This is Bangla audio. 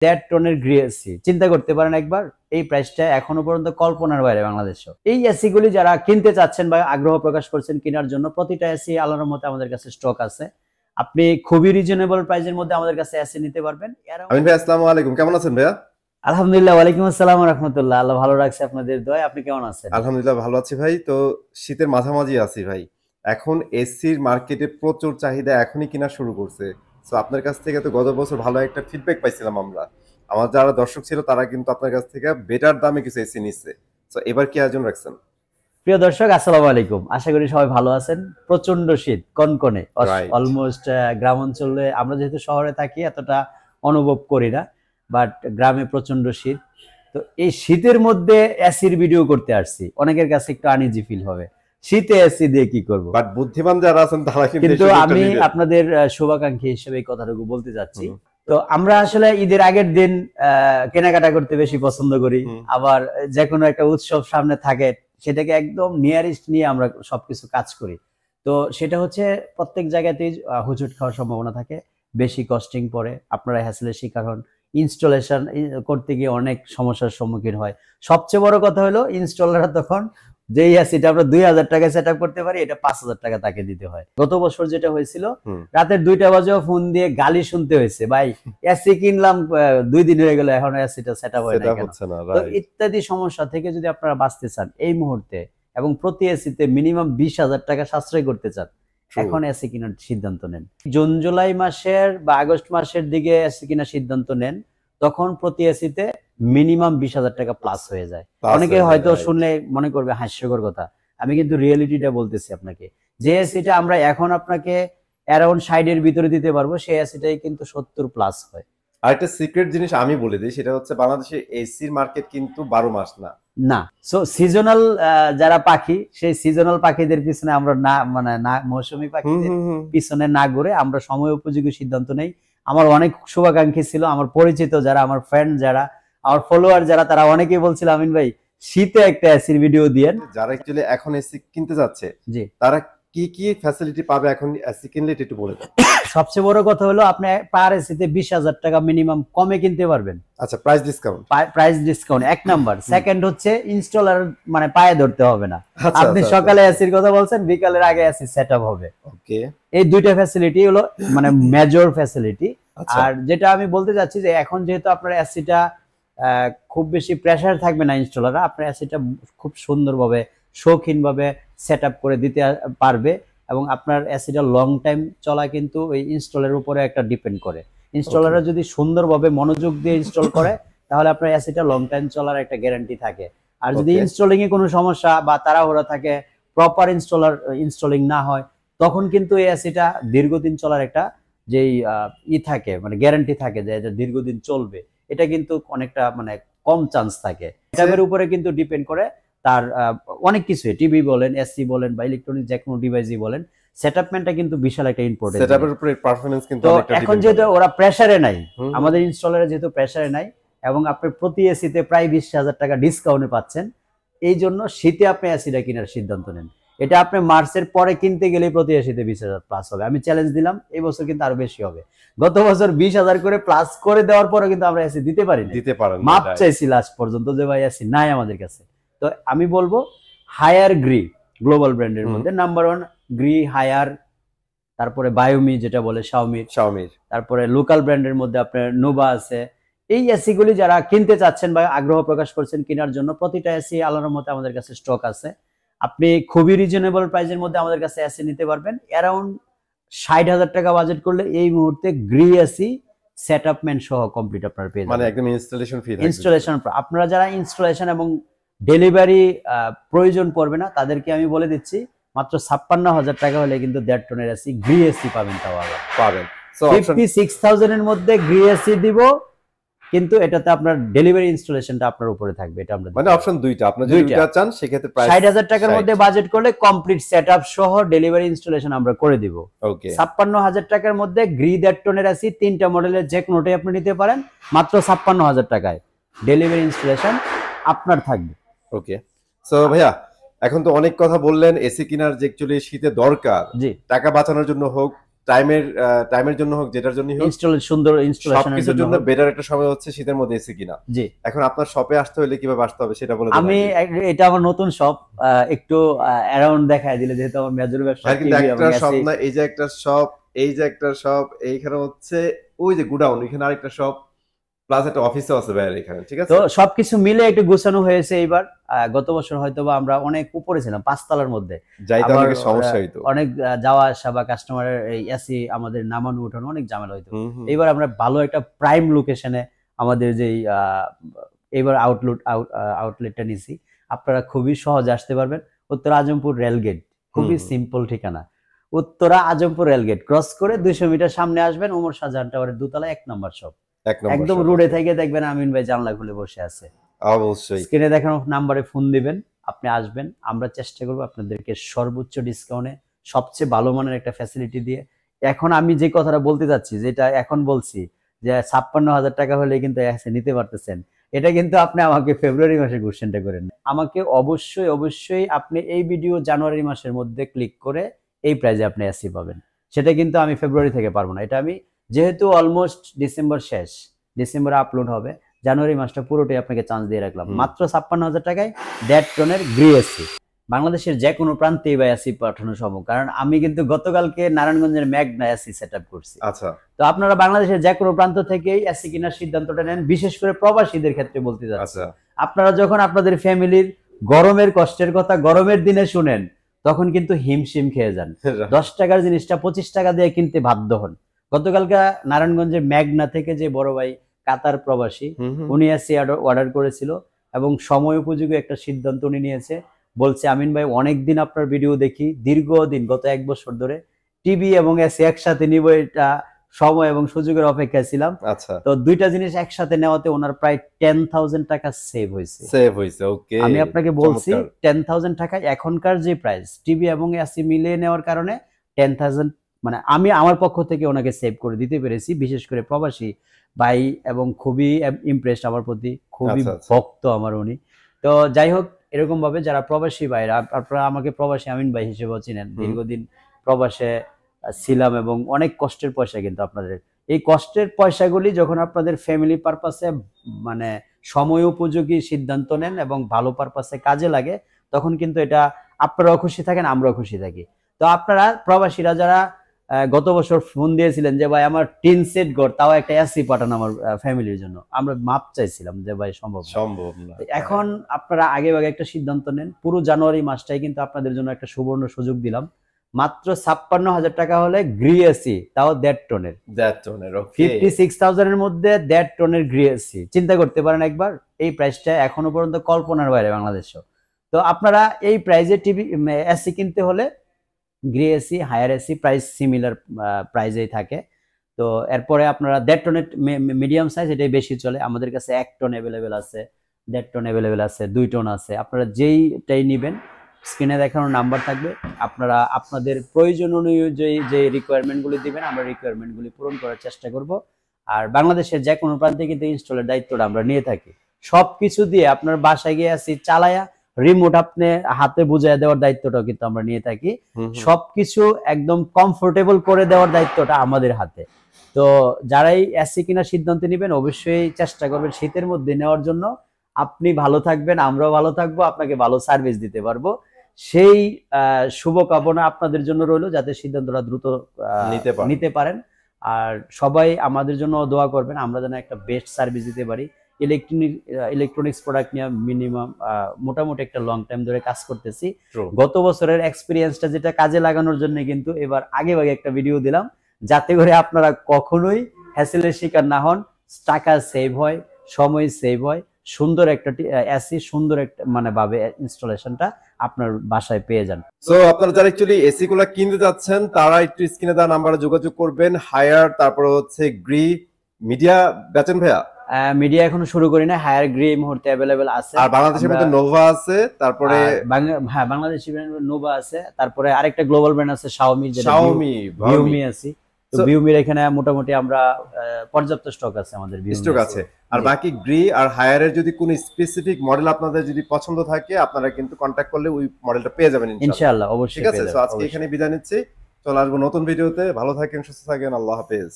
1.5 টনের গ্রি এসি চিন্তা করতে পারেন একবার। এই প্রাইসটা এখনো পর্যন্ত কল্পনার বাইরে বাংলাদেশে। এই এসি গুলি যারা কিনতে চাচ্ছেন বা আগ্রহ প্রকাশ করছেন কেনার জন্য, প্রতিটা এসি আল্লাহর মতে আমাদের কাছে স্টক আছে। আপনি খুবই রিজনেবল প্রাইসের মধ্যে আমাদের কাছে এসি নিতে পারবেন। আমিন ভাই, আসসালামু আলাইকুম, কেমন আছেন ভাইয়া? আলহামদুলিল্লাহ, ওয়ালাইকুম আসসালাম ওয়া রাহমাতুল্লাহ। আল্লাহ ভালো রাখছে আপনাদের দোয়ায়। আপনি কেমন আছেন? আলহামদুলিল্লাহ ভালো আছি ভাই। তো শীতের মাঝামাঝি আছি ভাই। এখন এসির মার্কেটে প্রচুর চাহিদা এখনই কিনা শুরু করছে। সো আপনার কাছ থেকে তো গত বছর ভালো একটা ফিডব্যাক পাইছিলাম আমরা। আমার যারা দর্শক ছিল তারা কিন্তু আপনার কাছ থেকে বেটার দামে কিছু এসি নিচ্ছে। সো এবার কি আয়োজন রাখছেন? প্রিয় দর্শক, আসসালামু আলাইকুম। আশা করি সবাই ভালো আছেন। প্রচন্ড শীত, কনকনে, অলমোস্ট গ্রাম অঞ্চলে আমরা যেহেতু শহরে থাকি এতটা অনুভব করি না, বাট গ্রামে প্রচন্ড শীত। তো এই শীতের মধ্যে এসির ভিডিও করতে আসছি, অনেকের কাছে একটু আনইজি ফিল হবে, শীতে এসি দিয়ে কি করব। বাট বুদ্ধিমান যারা আছেন তারা কিন্তু আমি আপনাদের শুভাকাঙ্ক্ষী হিসেবে এই কথাটুকু বলতে যাচ্ছি। তো আমরা আসলে ঈদের আগের দিন কেনাকাটা করতে বেশি পছন্দ করি। আবার যে কোনো একটা উৎসব সামনে থাকে, সেটাকে একদম নিয়ারেস্ট নিয়ে আমরা সবকিছু কাজ করি। তো সেটা হচ্ছে প্রত্যেক জায়গাতেই হুজুট খাওয়ার সম্ভাবনা থাকে, বেশি কস্টিং পড়ে, আপনারা হ্যাসেলের শিকার হন, ইনস্টলেশন করতে গিয়ে অনেক সমস্যার সম্মুখীন হয়। সবচেয়ে বড় কথা হলো ইনস্টলাররা তখন যেই এসিটা আমরা 2000 টাকায় সেট আপ করতে পারি, এটা 5000 টাকা তাকে দিতে হয়। গত বছর যেটা হয়েছিল, রাতের 2টা বাজেও ফোন দিয়ে গালি শুনতে হয়েছে, ভাই এসি কিনলাম 2 দিন হয়ে গেল এখনো এসিটা সেট আপ হয় না কেন। তো ইত্যাদি সমস্যা থেকে যদি আপনারা বাঁচতে চান এই মুহূর্তে, এবং প্রতি এসিতে মিনিমাম 20,000 টাকা সাশ্রয় করতে চান, এখন এসি কেনার সিদ্ধান্ত নেন। জুন জুলাই মাসের বা আগস্ট মাসের দিকে এসি কেনার সিদ্ধান্ত নেন, তখন প্রতি এসিতে মিনিমাম 20,000 টাকা প্লাস হয়ে যায়। অনেকে হয়তো শুনলে মনে করবে হাস্যকর কথা, আমি কিন্তু রিয়েলিটিটা বলতেছি আপনাকে। যে এসিটা আমরা এখন আপনাকে অ্যারাউন্ড 60 এর ভিতরে দিতে পারবো, সেই এসিটাই কিন্তু 70 প্লাস হয়। আর একটা সিক্রেট জিনিস আমি বলে দিই, সেটা হচ্ছে বাংলাদেশে এসির মার্কেট কিন্তু 12 মাস না। সো সিজনাল যারা পাখি, সেই সিজনাল পাখিদের পিছনে আমরা না মৌসুমী পাখিদের পিছনে না ঘুরে আমরা সময় উপযোগী সিদ্ধান্ত নেই। আমার অনেক শুভাকাঙ্ক্ষী ছিল, আমার পরিচিত যারা, আমার ফ্রেন্ড যারা, আমার ফলোয়ার যারা, তারা অনেকেই বলছিল আমিন ভাই শীতে একটা এসির ভিডিও দিয়েন। যারা অ্যাকচুয়ালি এখন এসি কিনতে যাচ্ছে, জি, তারা কি কি ফ্যাসিলিটি পাবে এখন এসি কিনলে একটু বলে দেন। সবচেয়ে বড় কথা হলো আপনি পার এসিতে 20,000 টাকা মিনিমাম কমে কিনতে পারবেন। আচ্ছা, প্রাইস ডিসকাউন্ট। প্রাইস ডিসকাউন্ট এক নাম্বার। সেকেন্ড হচ্ছে ইনস্টলার মানে পায়ে ধরতে হবে না। আপনি সকালে এসির কথা বলছেন, বিকালের আগে এসি সেটআপ হবে। ওকে, এই দুইটা ফ্যাসিলিটি হলো মানে মেজর ফ্যাসিলিটি। আর যেটা আমি বলতে যাচ্ছি যে এখন যেহেতু আপনার এসিটা খুব বেশি প্রেসার থাকবে না ইনস্টলাররা, আপনার এসিটা খুব সুন্দরভাবে শৌখিনভাবে সেটআপ করে দিতে পারবে, এবং আপনার এসিটা লং টাইম চলা কিন্তু ওই ইনস্টলের উপরে একটা ডিপেন্ড করে। ইনস্টলাররা যদি সুন্দরভাবে মনোযোগ দিয়ে ইনস্টল করে, তাহলে আপনার এসিটা লং টাইম চলার একটা গ্যারান্টি থাকে। আর যদি ইনস্টলিং এ কোনো সমস্যা বা তাড়াহুড়া থাকে, প্রপার ইনস্টলিং না হয়, তখন কিন্তু এই এসিটা দীর্ঘদিন চলার একটা যেই থাকে, মানে গ্যারান্টি থাকে যে এটা দীর্ঘদিন চলবে, এটা কিন্তু অনেকটা মানে কম চান্স থাকে। এটার উপরে কিন্তু ডিপেন্ড করে তার অনেক কিছু, টিভি বলেন, এসি বলেন বা ইলেকট্রনিক যে কোনো ডিভাইসই বলেন, সেটআপমেন্টটা কিন্তু বিশাল একটা ইম্পর্টেন্ট। সেটআপের উপরে পারফরম্যান্স কিন্তু অনেকটা ডিপেন্ড করে। এখন যেহেতু ওরা প্রেসারে নাই, আমাদের ইনস্টলারে যেহেতু প্রেসারে নাই, এবং আপনি প্রতি এসিতে প্রায় 20,000 টাকা ডিসকাউন্টে পাচ্ছেন, এই জন্য শীতে আপনি এসিটা কেনার সিদ্ধান্ত নেন। এটা আপনি মার্চের পরে কিনতে গেলে প্রতি এসিতে 20,000 প্লাস হবে। আমি চ্যালেঞ্জ দিলাম, এই বছর কিন্তু আরো বেশি হবে। গত বছর 20,000 করে প্লাস করে দেওয়ার পরে কিন্তু আমরা এসি দিতে পারিনি, মাপ চাইছি লাস্ট পর্যন্ত যে ভাই এসি নাই আমাদের কাছে। তো আমি বলবো হায়ার গ্রি গ্লোবাল ব্র্যান্ডের মধ্যে নাম্বার 1 গ্রি, হায়ার, তারপরে বায়োমি যেটা বলে শাওমির, তারপরে লোকাল ব্র্যান্ডের মধ্যে আপনার নোভা আছে। এই এসি গুলি যারা কিনতে চাচ্ছেন বা আগ্রহ প্রকাশ করছেন কেনার জন্য, প্রতিটা এসি আল্লাহর মতে আমাদের কাছে স্টক আছে। আপনি খুবই রিজনেবল প্রাইসের মধ্যে আমাদের কাছে এসি নিতে পারবেন। অ্যারাউন্ড 60,000 টাকা বাজেট করলে এই মুহূর্তে গ্রি এসি সেটআপমেন্ট সহ কমপ্লিট আপনারা পেয়ে যাবেন, মানে একদম ইনস্টলেশন ফ্রি। আপনারা যারা ইনস্টলেশন এবং ডেলিভারি প্রয়োজন পড়বে না, তাদেরকে আমি বলে দিচ্ছি মাত্র 56,000 টাকা হলে কিন্তু 1.5 টনের এসি গ্রি এসি পাবেন। তাও পাবেন 56,000 এর মধ্যে গ্রি এসি দিব, কিন্তু এটাতে আপনার ডেলিভারি ইনস্টলেশনটা আপনার উপরে থাকবে। এটা আমরা মানে অপশন দুইটা, আপনি যদি দুইটা চান সেক্ষেত্রে প্রাইস 60,000 টাকার মধ্যে বাজেট করলে কমপ্লিট সেটআপ সহ ডেলিভারি ইনস্টলেশন আমরা করে দিব। ওকে, 56,000 টাকার মধ্যে গ্রি 1.5 টনের এসি, 3টা মডেলের যে কোনোটাই আপনি নিতে পারেন মাত্র 56,000 টাকায়, ডেলিভারি ইনস্টলেশন আপনার থাকবে। ওকে, সো ভাইয়া এখন তো অনেক কথা বললেন এসি কেনার যে অ্যাকচুয়ালি শীতে দরকার, টাকা বাঁচানোর জন্য হোক, টাইমের জন্য হোক, যেটার জন্য হোক, সুন্দর ইনস্টলেশনের সবকিছুর জন্য বেটার একটা সময় হচ্ছে শীতের মধ্যে এসি কিনা। জি, এখন আপনার শপে আসতে হলে কিভাবে আসতে হবে সেটা বলে আমি এটা আমার নতুন শপ, একটু অ্যারাউন্ড দেখায় দিলে, যেহেতু আমার মেজর ব্যবসা। কিন্তু একটা শপ না, এই যে একটা শপ, এই যে একটা শপ, এইখানে হচ্ছে ওই যে গুডাউন, এখানে আরেকটা শপ, প্লাস একটা অফিসও আছে বাইরে এখানে, ঠিক আছে? তো সবকিছু মিলে একটু গোছানো হয়েছে এইবার। গত বছর হয়তোবা আমরা অনেক উপরে ছিলাম 5 তলার মধ্যে, যাইতে অনেক সমস্যা হইতো, অনেক যাওয়া আসা বা কাস্টমারের এই এসি আমাদের নামানো উঠানো অনেক ঝামেলা হইতো। এইবার আমরা ভালো একটা প্রাইম লোকেশনে আমাদের যেই এইবার আউটলেটটা নিছি, আপনারা খুবই সহজে আসতে পারবেন। উত্তরা আজমপুর রেলগেট, খুবই সিম্পল ঠিকানা। উত্তরা আজমপুর রেলগেট ক্রস করে 200 মিটার সামনে আসবেন, ওমর শাহজাহান টাওয়ারের দোতলা 1 নম্বর শপ। একদম রোডে থেকে দেখবেন আমিন ভাই জানলা খুলে বসে আছে। অবশ্যই স্ক্রিনে দেখানো নাম্বারে ফোন দিবেন, আপনি আসবেন, আমরা চেষ্টা করব আপনাদেরকে সর্বোচ্চ ডিসকাউন্টে সবচেয়ে ভালো মানের একটা ফ্যাসিলিটি দিয়ে। এখন আমি যে কথাটা বলতে যাচ্ছি, যেটা এখন বলছি যে 56,000 টাকা হলে কিন্তু এসে নিতে পারতেছেন, এটা কিন্তু আপনি আমাকে ফেব্রুয়ারি মাসে কোশ্চেনটা করেন, আমাকে অবশ্যই আপনি এই ভিডিও জানুয়ারি মাসের মধ্যে ক্লিক করে এই প্রাইজে আপনি এসি পাবেন। সেটা কিন্তু আমি ফেব্রুয়ারি থেকে পারবো না, এটা আমি যেহেতু অলমোস্ট ডিসেম্বর শেষ, ডিসেম্বরে আপলোড হবে, জানুয়ারি মাসটা পুরোটাই আপনাকে চান্স দিয়ে রাখলাম। মাত্র 56,000 টাকায় 1.5 টনের গ্রি এসি, বাংলাদেশের যে কোনো প্রান্তেই বা এসি পাঠানো সম্ভব। কারণ আমি কিন্তু গতকালকে নারায়ণগঞ্জের ম্যাগনা এসি সেট আপ করছি। আচ্ছা, তো আপনারা বাংলাদেশের যে কোনো প্রান্ত থেকেই এসি কেনার সিদ্ধান্তটা নেন, বিশেষ করে প্রবাসীদের ক্ষেত্রে বলতে যাচ্ছি। আপনারা যখন আপনাদের ফ্যামিলির গরমের কষ্টের কথা গরমের দিনে শুনেন, তখন কিন্তু হিমশিম খেয়ে যান, 10 টাকার জিনিসটা 25 টাকা দিয়ে কিনতে বাধ্য হন। গতকালকে নারায়ণগঞ্জের ম্যাগনা থেকে যে বড় ভাই কাতার প্রবাসী, উনি এসি অর্ডার করেছিল এবং সময় উপযোগী একটা সিদ্ধান্ত উনি নিয়েছে। বলছে আমিন ভাই অনেকদিন আপনার ভিডিও দেখি, দীর্ঘদিন গত 1 বছর ধরে টিভি এবং এসি একসাথে নিব, এটা সময় এবং সুযোগের অপেক্ষায় ছিলাম। আচ্ছা, তো দুইটা জিনিস একসাথে নেওয়াতে ওনার প্রায় 10,000 টাকা সেভ হয়েছে। ওকে, আমি আপনাকে বলছি 10,000 টাকা এখনকার যে প্রাইস, টিভি এবং এসি মিলিয়ে নেওয়ার কারণে 10,000, মানে আমি আমার পক্ষ থেকে ওনাকে সেভ করে দিতে পেরেছি। বিশেষ করে প্রবাসী ভাই এবং খুবই ইমপ্রেসড আমার প্রতি, খুবই ভক্ত আমার উনি। তো যাই হোক, এরকম ভাবে যারা প্রবাসী ভাইরা, আপনারা আমাকে প্রবাসী আমিন ভাই হিসেবে চিনেন, দীর্ঘদিন প্রবাসে ছিলাম এবং অনেক কষ্টের পয়সা, কিন্তু আপনাদের এই কষ্টের পয়সাগুলি যখন আপনাদের ফ্যামিলি পারপাসে মানে সময় উপযোগী সিদ্ধান্ত নেন এবং ভালো পারপাসে কাজে লাগে, তখন কিন্তু এটা আপনারাও খুশি থাকেন, আমরাও খুশি থাকি। তো আপনারা প্রবাসীরা যারা গত বছর ফোন দিয়েছিলেন যে ভাই আমার টিন সেট ঘর, তাও একটা এসি পাঠান আমার ফ্যামিলির জন্য, আমরা মাপ চাইছিলাম যে ভাই সম্ভব না। এখন আপনারা আগে একটা সিদ্ধান্ত নেন, পুরো জানুয়ারি মাসটাই কিন্তু আপনাদের জন্য একটা সুবর্ণ সুযোগ দিলাম। মাত্র 56,000 টাকা হলে গ্রি এসি, তাও 1.5 টনের, 56,000 এর মধ্যে 1.5 টনের গ্রি এসি। চিন্তা করতে পারেন একবার, এই প্রাইসটা এখনো পর্যন্ত কল্পনার বাইরে বাংলাদেশে। তো আপনারা এই প্রাইজে টিভি এসি কিনতে হলে Gree AC, Haier AC price similar প্রাইজেই থাকে। তো এরপরে আপনারা 1.5 টনের মিডিয়াম সাইজ, এটাই বেশি চলে আমাদের কাছে। 1 টন অ্যাভেলেবেল আছে, 1.5 টন অ্যাভেলেবেল আছে, 2 টন আছে। আপনারা যেইটাই নেবেন, স্ক্রিনে দেখানো নাম্বার থাকবে, আপনারা আপনাদের প্রয়োজন অনুযায়ী যে রিকোয়ারমেন্টগুলি দিবেন, আমরা রিকোয়ারমেন্টগুলি পূরণ করার চেষ্টা করব। আর বাংলাদেশের যে কোনো প্রান্তে কিন্তু ইনস্টলের দায়িত্বটা আমরা নিয়ে থাকি। সবকিছু দিয়ে আপনার বাসায় গিয়ে এসি চালায়া রিমোট আপনি হাতে বুঝিয়ে দেওয়ার দায়িত্বটাও কিন্তু আমরা নিয়ে থাকি। সবকিছু একদম কমফোর্টেবল করে দেওয়ার দায়িত্বটা আমাদের হাতে। তো যারাই এসি কেনার সিদ্ধান্ত নেবেন, অবশ্যই চেষ্টা করবেন শীতের মধ্যে নেওয়ার জন্য। আপনি ভালো থাকবেন, আমরাও ভালো থাকবো, আপনাকে ভালো সার্ভিস দিতে পারবো, সেই শুভকামনা আপনাদের জন্য রইলো, যাতে সিদ্ধান্তটা দ্রুত নিতে পারেন। আর সবাই আমাদের জন্য দোয়া করবেন, আমরা যেন একটা বেস্ট সার্ভিস দিতে পারি। ইলেকট্রনিক্স প্রোডাক্ট নিয়ে মিনিমাম মোটামুটি একটা লং টাইম ধরে কাজ করতেছি। গত বছরের এক্সপিরিয়েন্সটা যেটা কাজে লাগানোর জন্য কিন্তু এবার আগে একটা ভিডিও দিলাম, যাতে করে আপনারা কখনোই হ্যাসেলের শিকার না হন, টাকা সেভ হয়, সময় সেভ হয়, সুন্দর একটা এসি, সুন্দর একটা মানে ভাবে ইনস্টলেশনটা আপনার বাসায় পেয়ে যান। সো আপনারা যারা অ্যাকচুয়ালি এসি গুলো কিনতে যাচ্ছেন, তারা একটু স্ক্রিনে দেওয়া নাম্বারে যোগাযোগ করবেন। হায়ার, তারপর হচ্ছে গ্রি, মিডিয়া বেচেন ভাইয়া? মিডিয়া এখনো শুরু করি না, হায়ার গ্রি এই মুহূর্তে अवेलेबल আছে। আর বাংলাদেশের মধ্যে নোভা আছে, তারপরে হ্যাঁ বাংলাদেশি ব্র্যান্ড নোভা আছে, তারপরে আরেকটা গ্লোবাল ব্র্যান্ড আছে শাওমি, যেটা ভিউমি আছে। তো ভিউমির এখানে মোটামুটি আমরা পর্যাপ্ত স্টক আছে, আমাদের স্টক আছে। আর বাকি গ্রি আর হায়ারের যদি কোনো স্পেসিফিক মডেল আপনাদের যদি পছন্দ থাকে, আপনারা কিন্তু কন্টাক্ট করলে ওই মডেলটা পেয়ে যাবেন ইনশাআল্লাহ। অবশ্যই। ঠিক আছে, সো আজকে এখানে বিদায় নিচ্ছি। চলে আসবো নতুন ভিডিওতে। ভালো থাকেন, সুস্থ থাকেন, আল্লাহ হাফেজ।